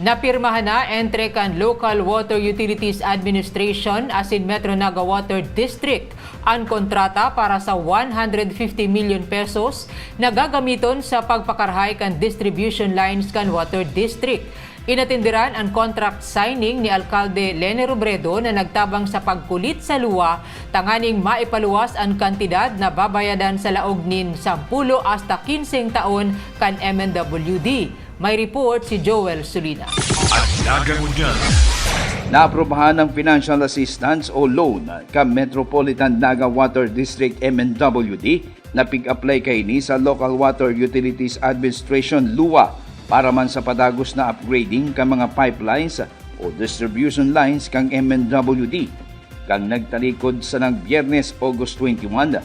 Napirmahan na entre kan Local Water Utilities Administration asin Metro Naga Water District ang kontrata para sa 150 million pesos na gagamiton sa pagpakarahay kan distribution lines kan Water District. Inatindiran ang contract signing ni Alkalde Leni Robredo na nagtabang sa pagkulit sa luwa tanganing maipaluwas ang kantidad na babayadan sa laog nin 10 hasta 15 taon kan MNWD. May report si Joel Sulina. At nagangunyan. Naaprubahan ng financial assistance o loan ka Metropolitan Naga Water District MNWD na pig-apply kay ni sa Local Water Utilities Administration LUA para man sa padagos na upgrading ka mga pipelines o distribution lines kang MNWD. Kang nagtalikod sa ng Biyernes, August 21,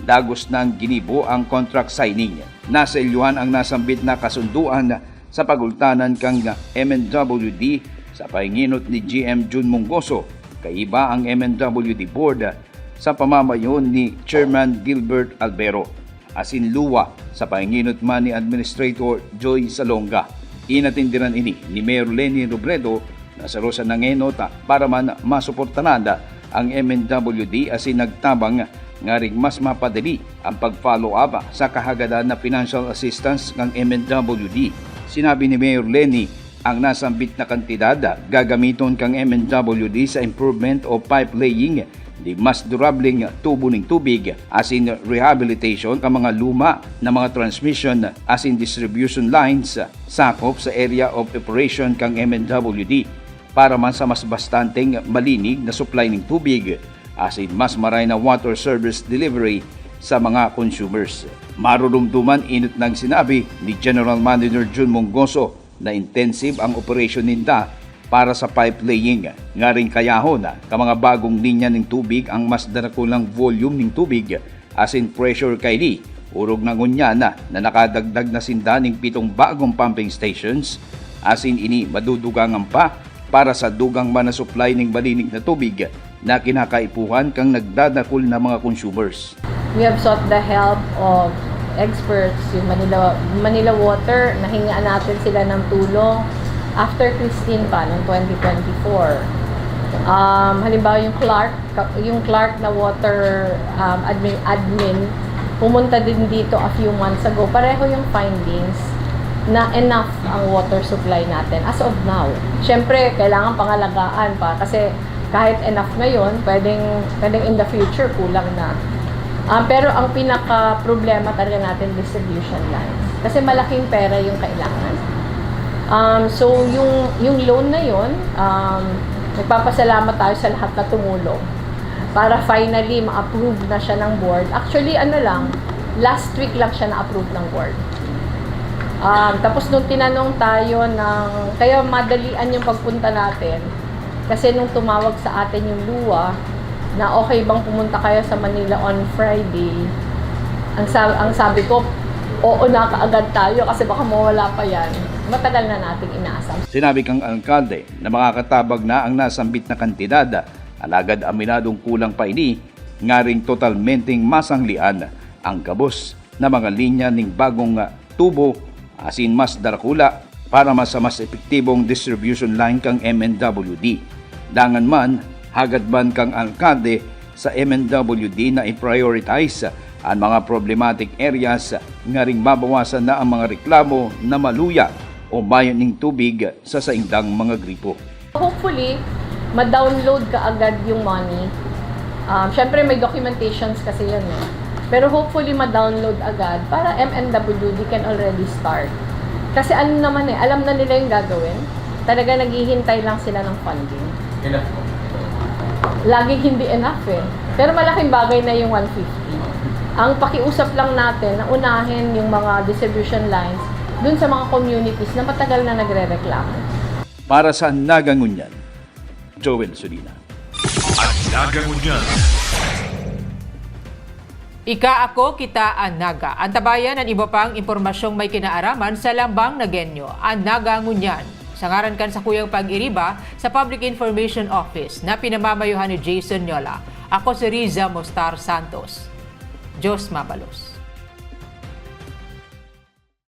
dagos na ang ginibo ang contract signing. Nasa ilyuhan ang nasambit na kasunduan sa pagultanan kang MNWD sa pahinginot ni GM Jun Mongoso, kaiba ang MNWD Board sa pamamayon ni Chairman Gilbert Albero, asin luwa sa pahinginot man ni Administrator Joy Salonga. Inatindiran ini ni Mayor Leni Robredo na sa Rosa Nangenota para man masuportanan ang MNWD asin nagtabang nga ring mas mapadali ang pag-follow up sa kahagadan na financial assistance ng MNWD. Sinabi ni Mayor Leni, ang nasambit na kantidad gagamiton kang MNWD sa improvement o pipe laying di mas durabling tubo ng tubig as in rehabilitation ka mga luma na mga transmission as in distribution lines sakop sa area of operation kang MNWD para man sa mas bastanteng malinig na supply ng tubig as in mas maray na water service delivery sa mga consumers. Marurumduman init ng sinabi ni General Manager Jun Mongoso na intensive ang operasyon ninda para sa pipe laying. Nga rin kayahon ka mga bagong linya ng tubig ang mas darakulang volume ng tubig as in pressure kaili. Urog na ngunya na nakadagdag na sinda ng 7 bagong pumping stations as in ini madudugangan pa para sa dugang man na supply ng balinig na tubig na kinakaipuhan kang nagdadakol na mga consumers. We have sought the help of experts, yung Manila Water, nahingaan natin sila ng tulong after Christine pa, noong 2024. Halimbawa yung Clark na water admin, pumunta din dito a few months ago. Pareho yung findings na enough ang water supply natin as of now. Siyempre, kailangan pangalagaan pa kasi kahit enough ngayon, pwedeng in the future kulang na. Pero ang pinaka-problema talaga natin, distribution lines. Kasi malaking pera yung kailangan. So, yung loan na yun, nagpapasalamat tayo sa lahat na tumulong para finally ma-approve na siya ng board. Actually, last week lang siya na-approve ng board. Tapos nung tinanong tayo kaya madalian yung pagpunta natin, kasi nung tumawag sa atin yung luwa, na okay bang pumunta kayo sa Manila on Friday, ang sabi ko, oo na kaagad tayo kasi baka mawala pa yan. Matagal na nating inaasam. Sinabi kang alkalde na makakatabag na ang nasambit na kantidad, alagad aminadong kulang pa ini, nga ring totalmenteng masanglian ang kabos na mga linya ng bagong tubo asin mas darakula para mas epektibong distribution line kang MNWD. Dangan man, hagad man kang alkalde sa MNWD na i-prioritize ang mga problematic areas nga ring mabawasan na ang mga reklamo na maluya o bayan ng tubig sa saindang mga gripo. Hopefully, ma-download ka agad yung money. Siyempre may documentations kasi yun Pero hopefully ma-download agad para MNWD can already start. Kasi alam na nila yung gagawin. Talaga naghihintay lang sila ng funding. Enough po. Laging hindi enough Pero malaking bagay na yung 150. Ang pakiusap lang natin na unahin yung mga distribution lines dun sa mga communities na matagal na nagre-reklamo. Para sa Nagangunyan, Joel Sulina. At nagangunyan. Ika ako, kita ang Naga. Antabayan ang iba pang impormasyong may kinaaraman sa Lambang Nagenyo, ang Nagangunyan. Sangaran kan sa Kuyang Pag-iriba sa Public Information Office na pinamamayuhan ni Jason Nyola. Ako si Riza Mostar Santos. Diyos mabalos.